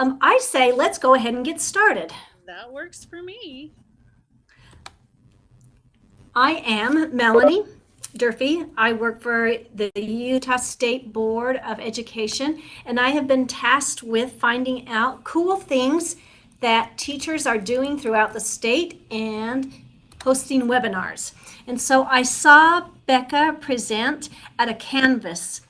I say let's go ahead and get started. That works for me. I am Melanie Durfee. I work for the Utah State Board of Education, and I have been tasked with finding out cool things that teachers are doing throughout the state and hosting webinars. And so I saw Becca present at a Canvas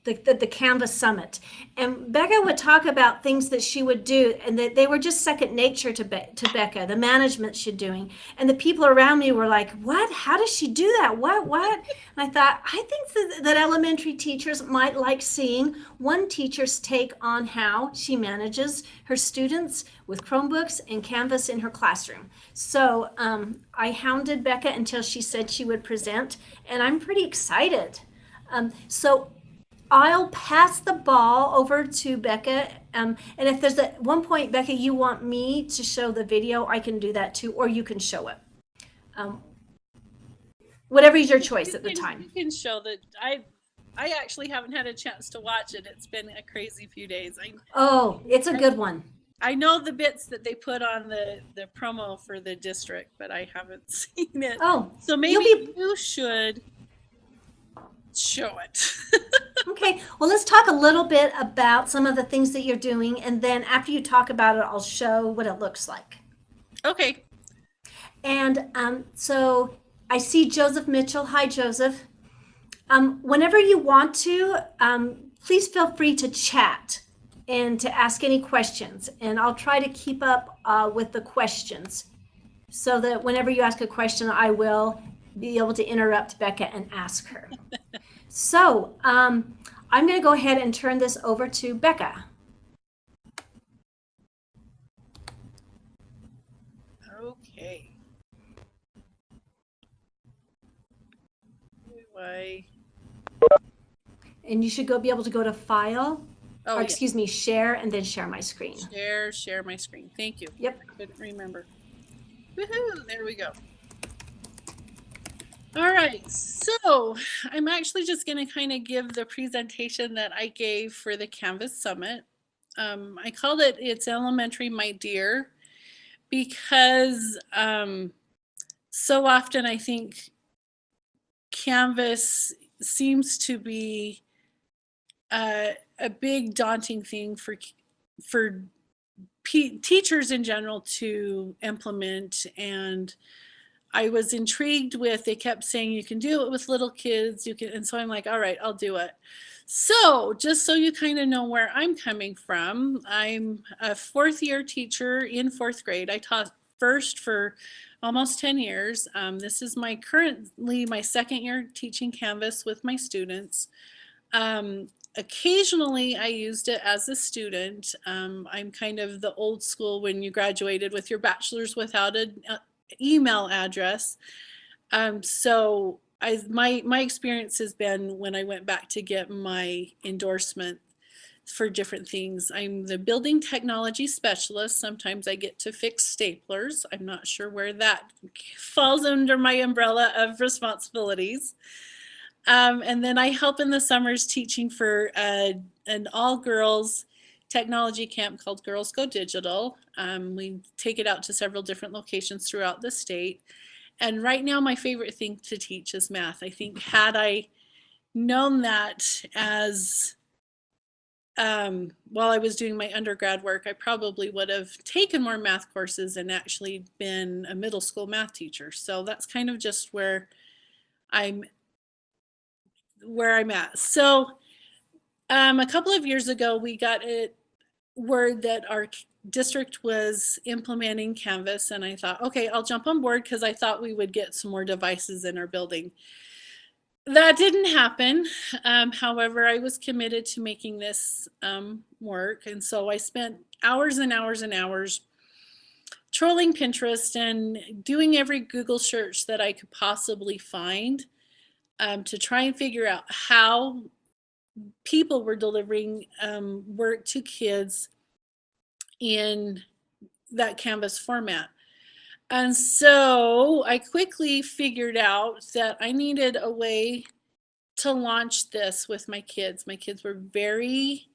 the Canvas Summit. And Becca would talk about things that she would do, and that they were just second nature to Becca, the management she's doing. And the people around me were like, what? How does she do that? What? And I thought, I think that elementary teachers might like seeing one teacher's take on how she manages her students with Chromebooks and Canvas in her classroom. So I hounded Becca until she said she would present, and I'm pretty excited. So I'll pass the ball over to Becca. And if there's at one point, Becca, you want me to show the video, I can do that too, or you can show it. Um, Whatever is your choice You at the can time. you can show that I actually haven't had a chance to watch it. It's been a crazy few days. Oh, it's a I, good one. I know the bits that they put on the promo for the district, but I haven't seen it. Oh, So you'll maybe be you should show it. okay. Well, let's talk a little bit about some of the things that you're doing. And then after you talk about it, I'll show what it looks like. Okay. And so I see Joseph Mitchell. Hi, Joseph. Whenever you want to, please feel free to chat and to ask any questions. And I'll try to keep up with the questions so that whenever you ask a question, I will be able to interrupt Becca and ask her. So I'm going to go ahead and turn this over to Becca. Okay. Why? And you should be able to go to File, Oh or yeah. excuse me, Share, and then Share My Screen. Share my screen. Thank you. Yep. I couldn't remember. Woohoo! There we go. All right, so I'm actually just going to kind of give the presentation that I gave for the Canvas Summit. I called it It's Elementary, My Dear, because so often I think Canvas seems to be a big daunting thing for teachers in general to implement. And I was intrigued with, they kept saying you can do it with little kids, you can, and so I'm like, all right, I'll do it. So just so you kind of know where I'm coming from, I'm a fourth year teacher in fourth grade. I taught first for almost 10 years. This is currently my second year teaching Canvas with my students. Occasionally I used it as a student. I'm kind of the old school when you graduated with your bachelor's without an email address. So my experience has been when I went back to get my endorsement for different things. I'm the building technology specialist. Sometimes I get to fix staplers. I'm not sure where that falls under my umbrella of responsibilities. And then I help in the summers teaching for an all-girls technology camp called Girls Go Digital. We take it out to several different locations throughout the state. And right now, my favorite thing to teach is math. I think had I known that as while I was doing my undergrad work, I probably would have taken more math courses and actually been a middle school math teacher. So that's kind of just I'm I'm at. So a couple of years ago, we got word that our district was implementing Canvas, and I thought, okay, I'll jump on board because I thought we would get some more devices in our building. That didn't happen. However, I was committed to making this work, and so I spent hours and hours and hours trolling Pinterest and doing every Google search that I could possibly find to try and figure out how people were delivering work to kids in that Canvas format. And so I quickly figured out that I needed a way to launch this with my kids. My kids were very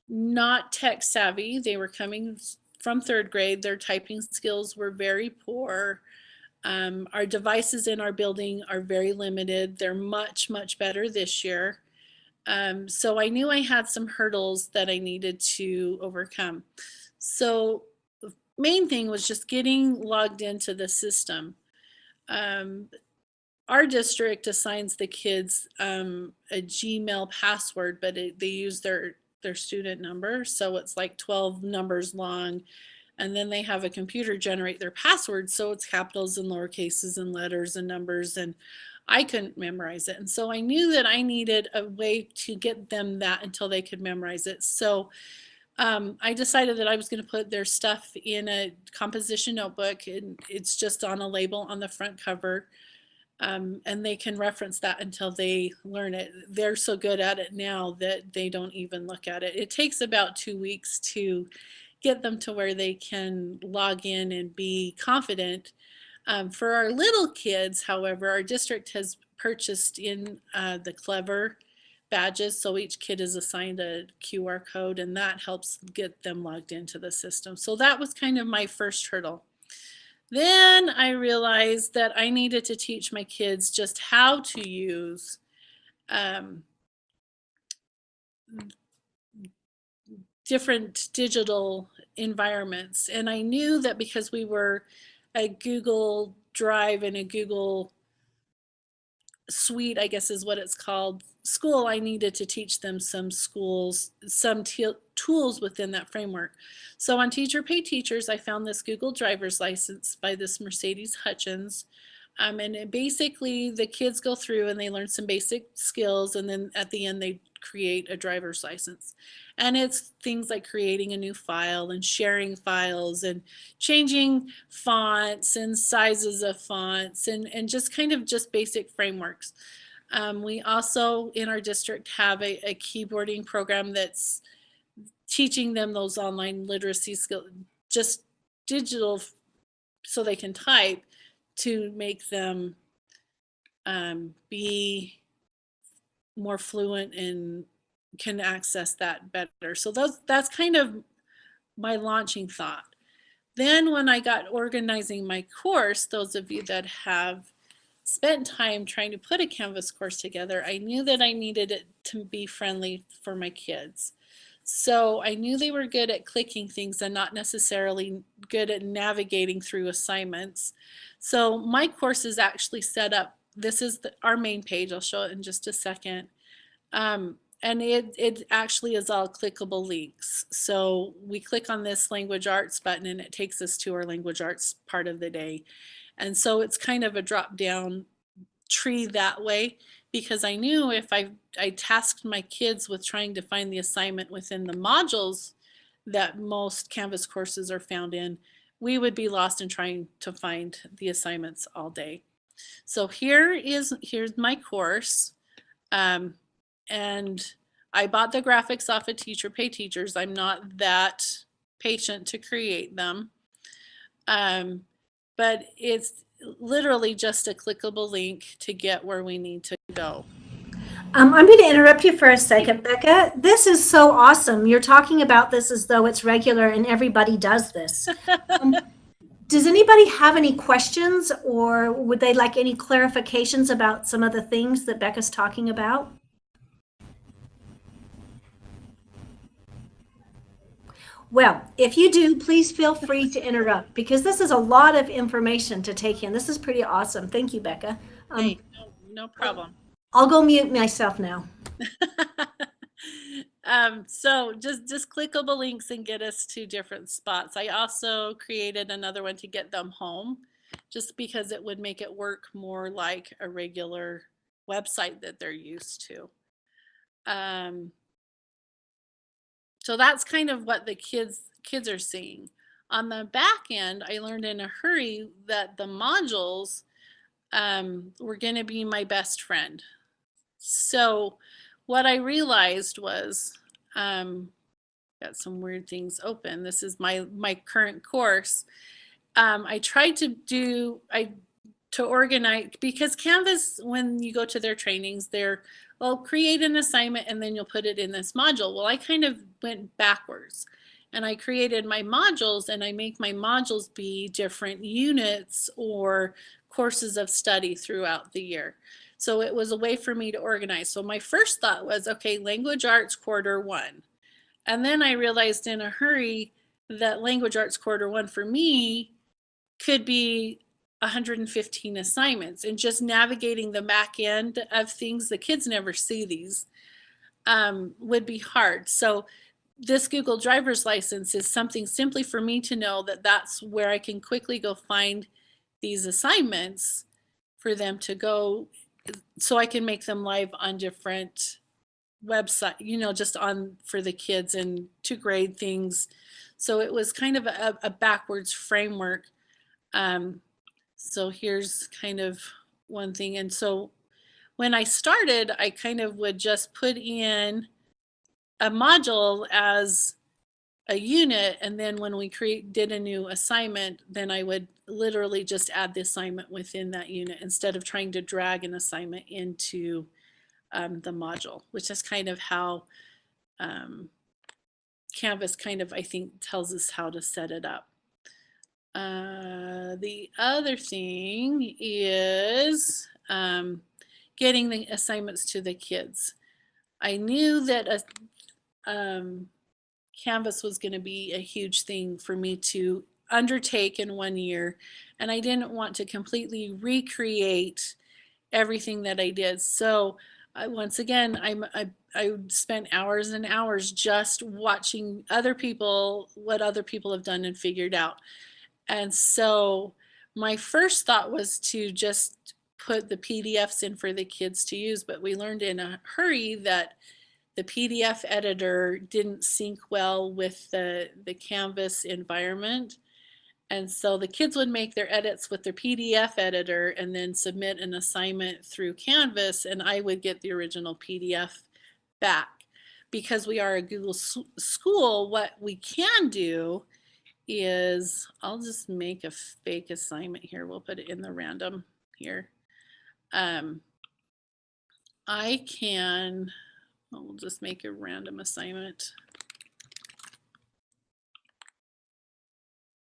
not tech savvy. They were coming from third grade. Their typing skills were very poor. Our devices in our building are very limited. They're much, much better this year. So I knew I had some hurdles that I needed to overcome. So the main thing was just getting logged into the system. Um, our district assigns the kids a Gmail password, but they use their student number, so it's like 12 numbers long, and then they have a computer generate their password, so it's capitals and lowercases and letters and numbers, and I couldn't memorize it, and so I knew that I needed a way to get them that until they could memorize it. So I decided that I was going to put their stuff in a composition notebook, and it's just on a label on the front cover. And they can reference that until they learn it. They're so good at it now that they don't even look at it. It takes about 2 weeks to get them to where they can log in and be confident. For our little kids, however, our district has purchased in the Clever badges, so each kid is assigned a QR code, and that helps get them logged into the system. So that was kind of my first hurdle. Then I realized that I needed to teach my kids just how to use um, different digital environments. And I knew that because we were a Google Drive and a Google Suite, I guess is what it's called, school, I needed to teach them some tools within that framework. So on Teacher Pay Teachers, I found this Google driver's license by this Mercedes Hutchins. And basically the kids go through and they learn some basic skills, and then at the end they create a driver's license. And it's things like creating a new file and sharing files and changing fonts and sizes of fonts, and just kind of just basic frameworks. We also in our district have a keyboarding program that's teaching them those online literacy skills, just digital, so they can type, to make them be more fluent and can access that better. So that's kind of my launching thought. Then when I got organizing my course, those of you that have spent time trying to put a Canvas course together, I knew that I needed it to be friendly for my kids. So I knew they were good at clicking things and not necessarily good at navigating through assignments. So my course is actually set up. This is our main page. I'll show it in just a second. And it actually is all clickable links. So we click on this language arts button and it takes us to our language arts part of the day. And so it's kind of a drop down tree that way, because I knew if I tasked my kids with trying to find the assignment within the modules that most Canvas courses are found in, we would be lost in trying to find the assignments all day. So here's my course. And I bought the graphics off of Teacher Pay Teachers. I'm not that patient to create them. But it's literally just a clickable link to get where we need to go. I'm going to interrupt you for a second, Becca. This is so awesome. You're talking about this as though it's regular and everybody does this. Um, does anybody have any questions, or would they like any clarifications about some of the things that Becca's talking about? Well, if you do, please feel free to interrupt, because this is a lot of information to take in. This is pretty awesome. Thank you, Becca. Hey, no problem. I'll go mute myself now. So just clickable links and get us to different spots. I also created another one to get them home, just because it would make it work more like a regular website that they're used to. So that's kind of what the kids are seeing. On the back end, I learned in a hurry that the modules were going to be my best friend. So what I realized was, got some weird things open. This is my current course. I to organize, because Canvas, when you go to their trainings, they're, well, create an assignment and then you'll put it in this module. Well, I kind of went backwards and I created my modules, and I make my modules be different units or courses of study throughout the year. So it was a way for me to organize. So my first thought was, okay, language arts quarter 1. And then I realized in a hurry that language arts quarter 1 for me could be 115 assignments, and just navigating the back end of things, the kids never see these, would be hard. So this Google driver's license is something simply for me to know that that's where I can quickly go find these assignments for them to go, so I can make them live on different website, just on for the kids and to grade things. So it was kind of a backwards framework. So here's kind of one thing. And so when I started, I kind of would just put in a module as a unit, and then when we did a new assignment, then I would literally just add the assignment within that unit instead of trying to drag an assignment into the module, which is kind of how Canvas kind of, I think, tells us how to set it up. The other thing is getting the assignments to the kids. I knew that Canvas was going to be a huge thing for me to undertake in 1 year, and I didn't want to completely recreate everything that I did. So once again, I spent hours and hours just watching what other people have done and figured out. And so my first thought was to just put the PDFs in for the kids to use, but we learned in a hurry that the PDF editor didn't sync well with the Canvas environment. And so the kids would make their edits with their PDF editor and then submit an assignment through Canvas, and I would get the original PDF back. Because we are a Google school, what we can do is, I'll just make a fake assignment here. We'll put it in the random here. We'll just make a random assignment.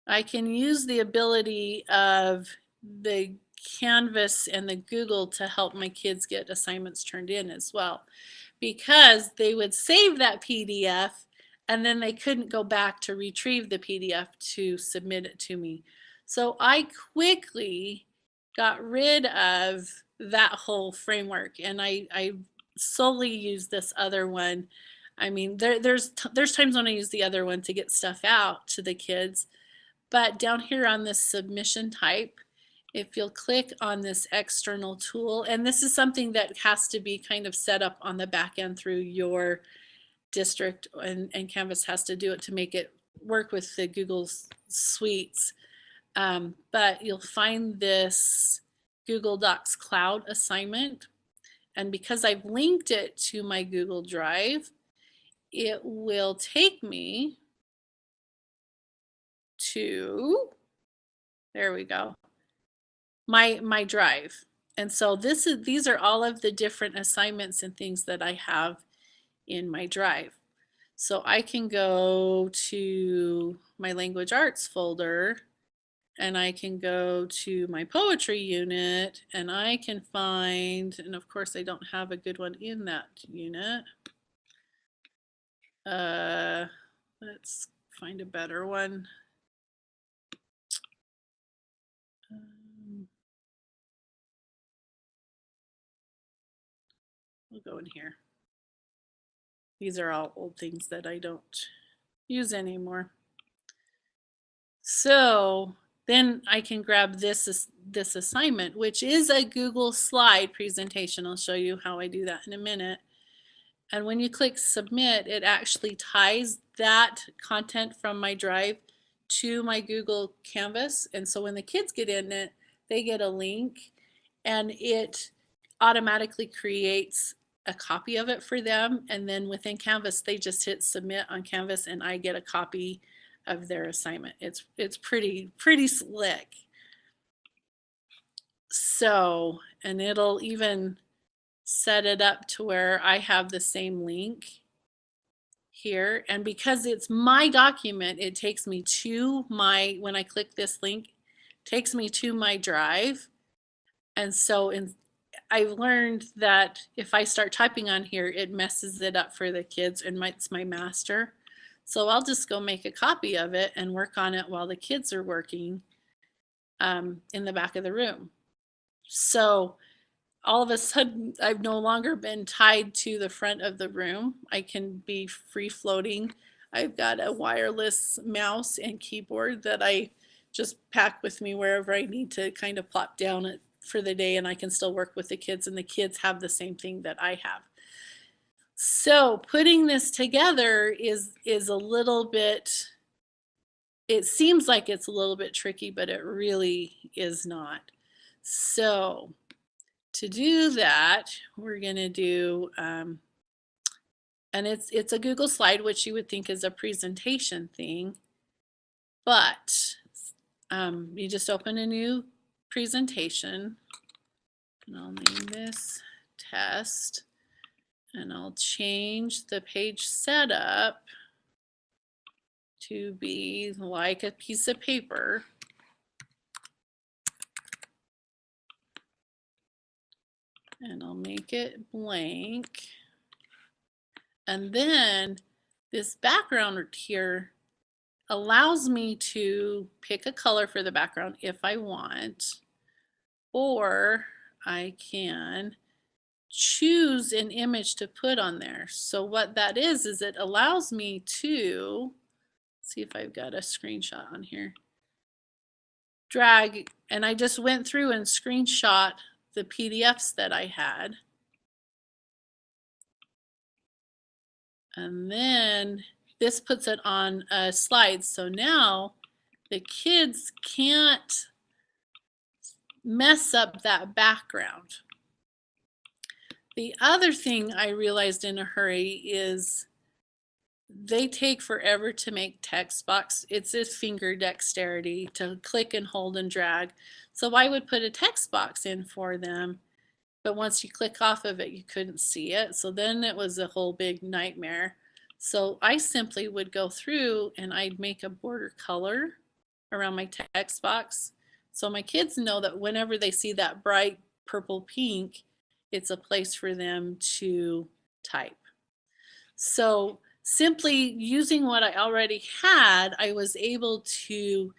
I can use the ability of the Canvas and the Google to help my kids get assignments turned in as well, because they would save that PDF and then they couldn't go back to retrieve the PDF to submit it to me. So I quickly got rid of that whole framework, and I solely use this other one. I mean, there's times when I use the other one to get stuff out to the kids, but down here on this submission type, if you'll click on this external tool, and this is something that has to be kind of set up on the back end through your district, and Canvas has to do it to make it work with the Google suites. But you'll find this Google Docs Cloud assignment. And because I've linked it to my Google Drive, it will take me to, there we go, my drive. And so these are all of the different assignments and things that I have in my drive. So I can go to my language arts folder, and I can go to my poetry unit, and I can find, and of course I don't have a good one in that unit. Let's find a better one. We'll go in here. These are all old things that I don't use anymore. So then I can grab this assignment, which is a Google slide presentation. I'll show you how I do that in a minute. And when you click submit, it actually ties that content from my drive to my Google Canvas. And so when the kids get in it, they get a link, and it automatically creates a copy of it for them. And then within Canvas, they just hit submit on Canvas, and I get a copy of their assignment. It's pretty slick. So, and it'll even set it up to where I have the same link here. And because it's my document, it takes me to my, when I click this link, takes me to my drive. And so I've learned that if I start typing on here, it messes it up for the kids and it's my master. So I'll just go make a copy of it and work on it while the kids are working in the back of the room. So all of a sudden, I've no longer been tied to the front of the room. I can be free floating. I've got a wireless mouse and keyboard that I just pack with me wherever I need to kind of plop down for the day, and I can still work with the kids, and the kids have the same thing that I have. So putting this together is a little bit, it seems like it's a little bit tricky, but it really is not. So to do that, we're going to do, and it's a Google slide, which you would think is a presentation thing, but you just open a new presentation, and I'll name this test, and I'll change the page setup to be like a piece of paper. And I'll make it blank. And then this background here allows me to pick a color for the background if I want, or I can choose an image to put on there. So what that is it allows me to, see if I've got a screenshot on here, drag, and I just went through and screenshot the PDFs that I had. And then this puts it on a slide. So now the kids can't mess up that background. The other thing I realized in a hurry is they take forever to make text box. It's a finger dexterity to click and hold and drag. So I would put a text box in for them, but once you click off of it, you couldn't see it. So then it was a whole big nightmare. So I simply would go through and I'd make a border color around my text box. So my kids know that whenever they see that bright purple pink, it's a place for them to type. So simply using what I already had, I was able to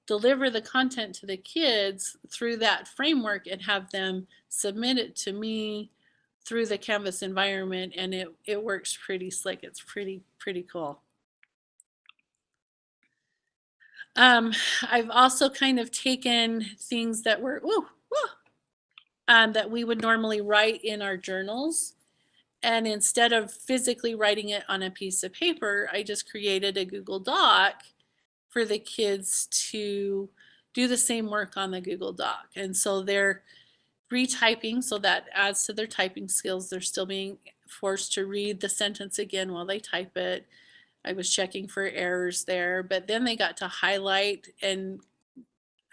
deliver the content to the kids through that framework and have them submit it to me through the Canvas environment, and it works pretty slick. It's pretty cool. I've also kind of taken things that were that we would normally write in our journals, and instead of physically writing it on a piece of paper, I just created a Google Doc for the kids to do the same work on the Google Doc. And so they're retyping, so that adds to their typing skills. They're still being forced to read the sentence again while they type it. I was checking for errors there, but then they got to highlight and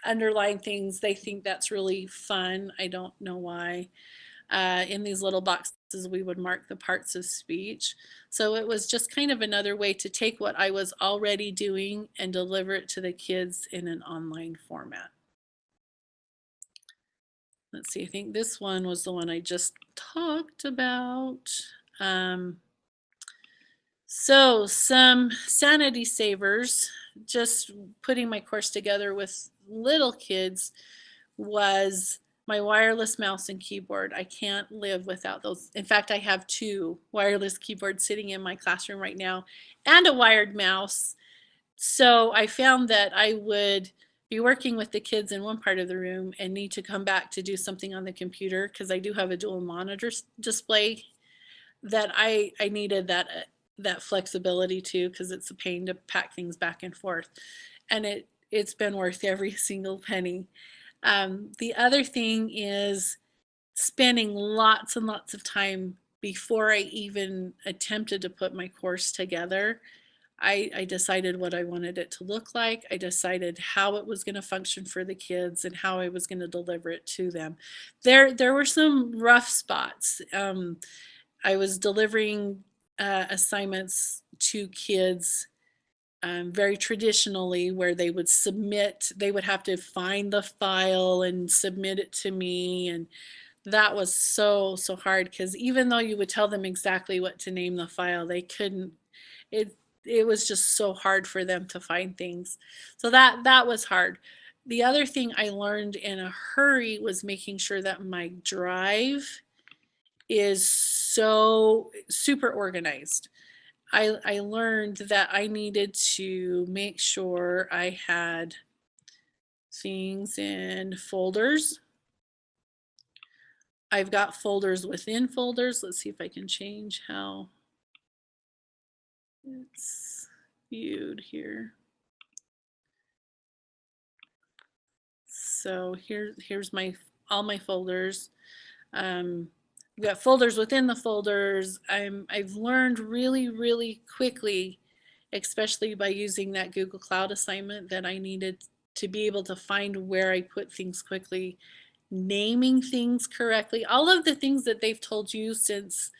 underline things. They think that's really fun. I don't know why. In these little boxes, we would mark the parts of speech. So it was just kind of another way to take what I was already doing and deliver it to the kids in an online format. Let's see, I think this one was the one I just talked about. So some sanity savers, just putting my course together with little kids, was my wireless mouse and keyboard. I can't live without those. In fact, I have two wireless keyboards sitting in my classroom right now and a wired mouse. So I found that I would be working with the kids in one part of the room and need to come back to do something on the computer because I do have a dual monitor display, that I needed that flexibility too, because it's a pain to pack things back and forth, and it's been worth every single penny. The other thing is spending lots and lots of time before I even attempted to put my course together. I decided what I wanted it to look like. I decided how it was going to function for the kids and how I was going to deliver it to them. There were some rough spots. I was delivering assignments to kids very traditionally, where they would submit, they would have to find the file and submit it to me. And that was so hard, because even though you would tell them exactly what to name the file, they couldn't. It was just so hard for them to find things. So that was hard. The other thing I learned in a hurry was making sure that my drive is so super organized. I learned that I needed to make sure I had things in folders. I've got folders within folders. Let's see if I can change how it's viewed here. So here's my all my folders. We've got folders within the folders. I've learned really quickly, especially by using that Google Cloud assignment, that I needed to be able to find where I put things quickly, naming things correctly, all of the things that they've told you since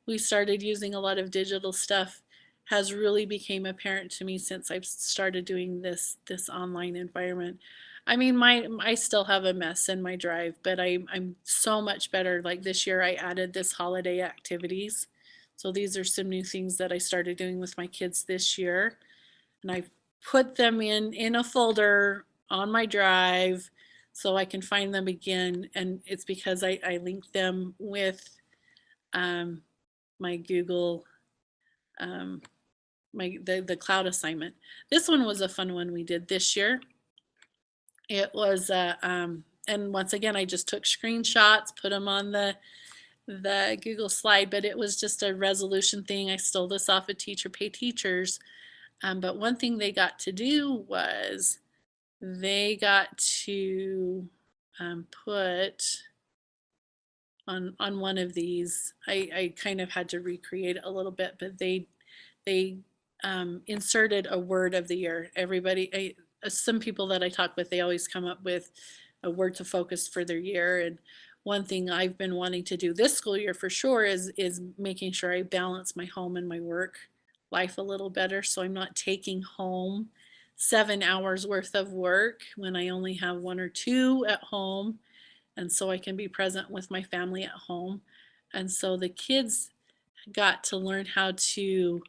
we started using a lot of digital stuff has really became apparent to me since I've started doing this online environment. I mean, I still have a mess in my drive, but I'm so much better. Like this year, I added this holiday activities. So these are some new things that I started doing with my kids this year, and I put them in a folder on my drive so I can find them again. And it's because I linked them with um, my Google, um, the cloud assignment. This one was a fun one we did this year. It was and once again, I just took screenshots, put them on the Google slide, but it was just a resolution thing. I stole this off of Teacher Pay Teachers. But one thing they got to do was they got to put on one of these. I kind of had to recreate it a little bit, but they inserted a word of the year. Everybody, some people that I talk with, they always come up with a word to focus for their year. And one thing I've been wanting to do this school year for sure is making sure I balance my home and my work life a little better, so I'm not taking home 7 hours worth of work when I only have 1 or 2 at home, and so I can be present with my family at home. And so the kids got to learn how to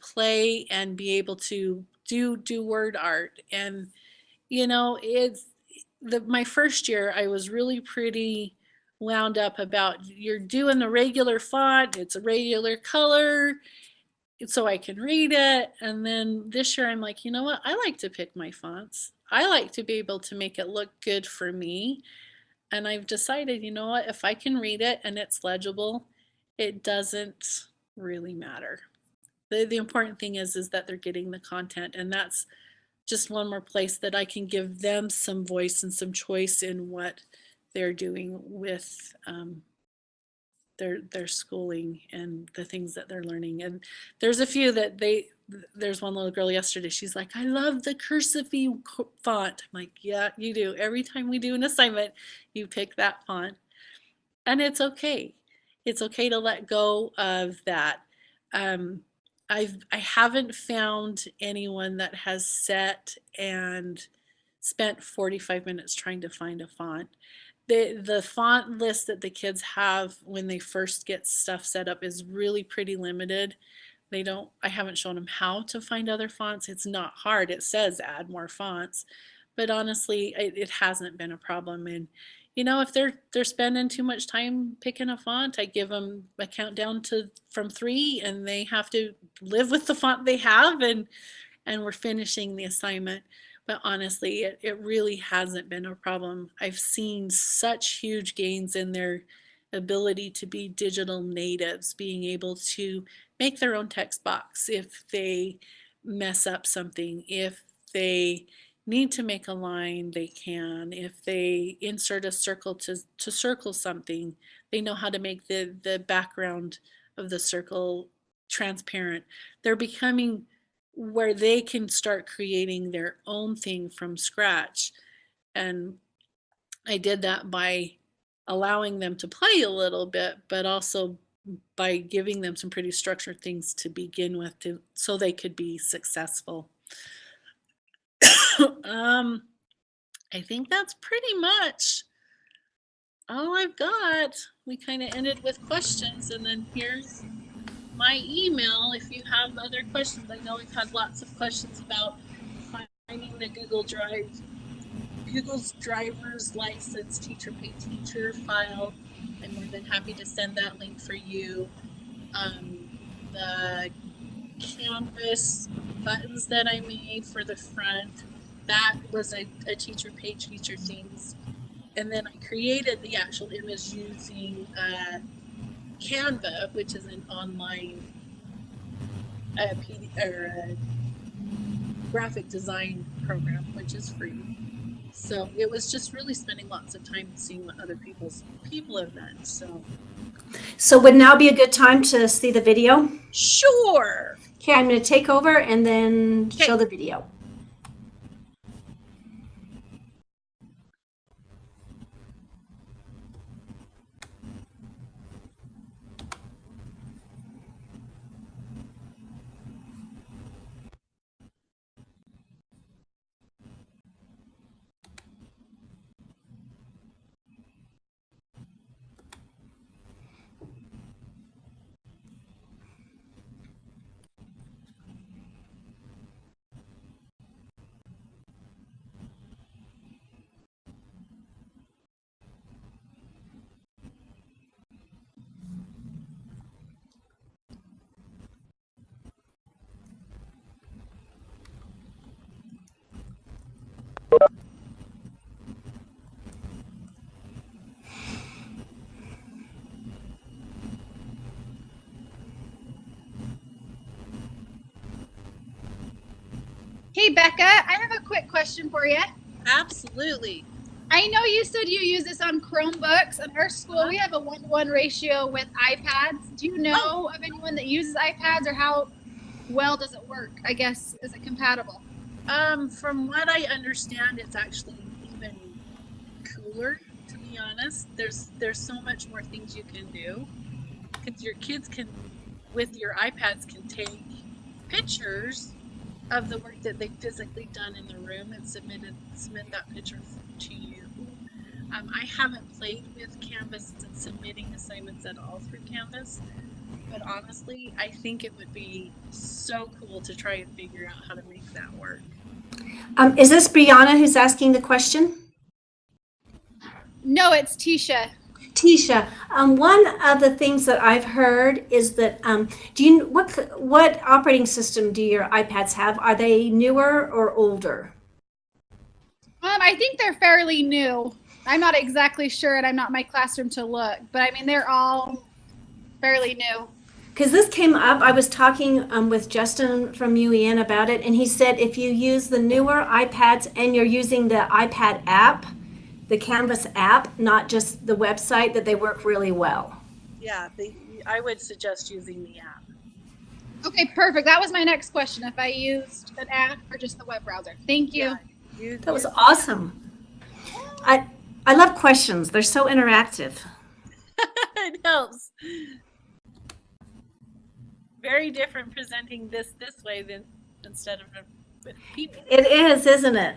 play and be able to do word art. And it's my first year, I was really pretty wound up about, you're doing the regular font, it's a regular color, so I can read it. And then this year I'm like, you know what, I like to pick my fonts, I like to be able to make it look good for me. And I've decided, you know what, if I can read it and it's legible, it doesn't really matter. The important thing is that they're getting the content, and that's just one more place that I can give them some voice and some choice in what they're doing with their schooling and the things that they're learning. And there's a few that there's one little girl yesterday, she's like, I love the cursive font. I'm like, yeah, you do. Every time we do an assignment, you pick that font. And it's okay. It's okay to let go of that. Um, I haven't found anyone that has sat and spent 45 minutes trying to find a font. The font list that the kids have when they first get stuff set up is really pretty limited. I haven't shown them how to find other fonts. It's not hard. It says add more fonts, but honestly, it hasn't been a problem. And if they're spending too much time picking a font, I give them a countdown to from 3, and they have to live with the font they have, and we're finishing the assignment. But honestly, it really hasn't been a problem. I've seen such huge gains in their ability to be digital natives, being able to make their own text box if they mess up something, if they need to make a line, they can. If they insert a circle to circle something, they know how to make the background of the circle transparent. They're becoming where they can start creating their own thing from scratch. And I did that by allowing them to play a little bit, but also by giving them some pretty structured things to begin with so they could be successful. um, I think that's pretty much all I've got. We kind of ended with questions, and then here's my email if you have other questions. I know we've had lots of questions about finding the Google's driver's license teacher pay teacher file. I'm more than happy to send that link for you. The canvas buttons that I made for the front, that was a teacher pay teacher things. And then I created the actual image using Canva, which is an online graphic design program, which is free. So it was just really spending lots of time seeing what other people have done. So would now be a good time to see the video? Sure. Okay, I'm going to take over and then Okay. show the video. Hey, Becca, I have a quick question for you. Absolutely. I know you said you use this on Chromebooks. In our school, we have a 1-to-1 ratio with iPads. Do you know of anyone that uses iPads, or how well does it work? I guess, is it compatible? From what I understand, it's actually even cooler, to be honest. There's so much more things you can do, because your kids can, with your iPads, can take pictures of the work that they've physically done in the room and submit that picture to you. I haven't played with Canvas and submitting assignments at all through Canvas, but honestly, I think it would be so cool to try and figure out how to make that work. Is this Brianna who's asking the question? No, it's Tisha. Tisha, one of the things that I've heard is that what operating system do your iPads have? Are they newer or older? I think they're fairly new. I'm not exactly sure, and I'm not in my classroom to look, but I mean, they're all fairly new. Because this came up, I was talking with Justin from UEN about it, and he said if you use the newer iPads and you're using the iPad app, the Canvas app, not just the website, that they work really well. Yeah, I would suggest using the app. Okay, perfect. That was my next question. If I used an app or just the web browser. Thank you. Yeah, That was awesome. I love questions. They're so interactive. It helps. Very different presenting this way than instead of with people. It is, isn't it?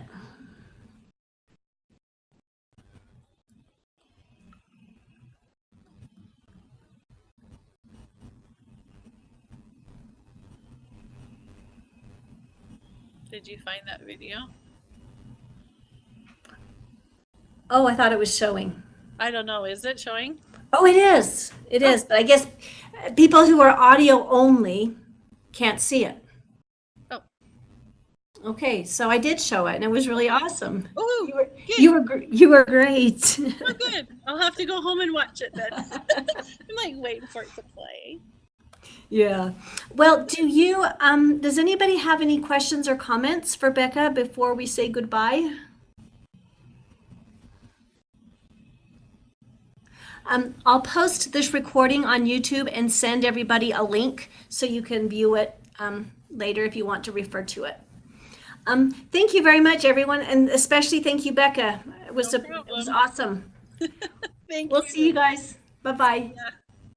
Did you find that video? Oh, I thought it was showing. I don't know. Is it showing? Oh, it is. It is. But I guess people who are audio only can't see it. Oh. Okay, so I did show it, and it was really awesome. Oh, You were great. Oh, good. I'll have to go home and watch it then. I'm like waiting for it to play. Yeah. Well, does anybody have any questions or comments for Becca before we say goodbye? I'll post this recording on YouTube and send everybody a link so you can view it later if you want to refer to it. Thank you very much, everyone, and especially thank you, Becca. It was No it was problem. awesome. Thank We'll you. see you guys. Bye bye. Yeah.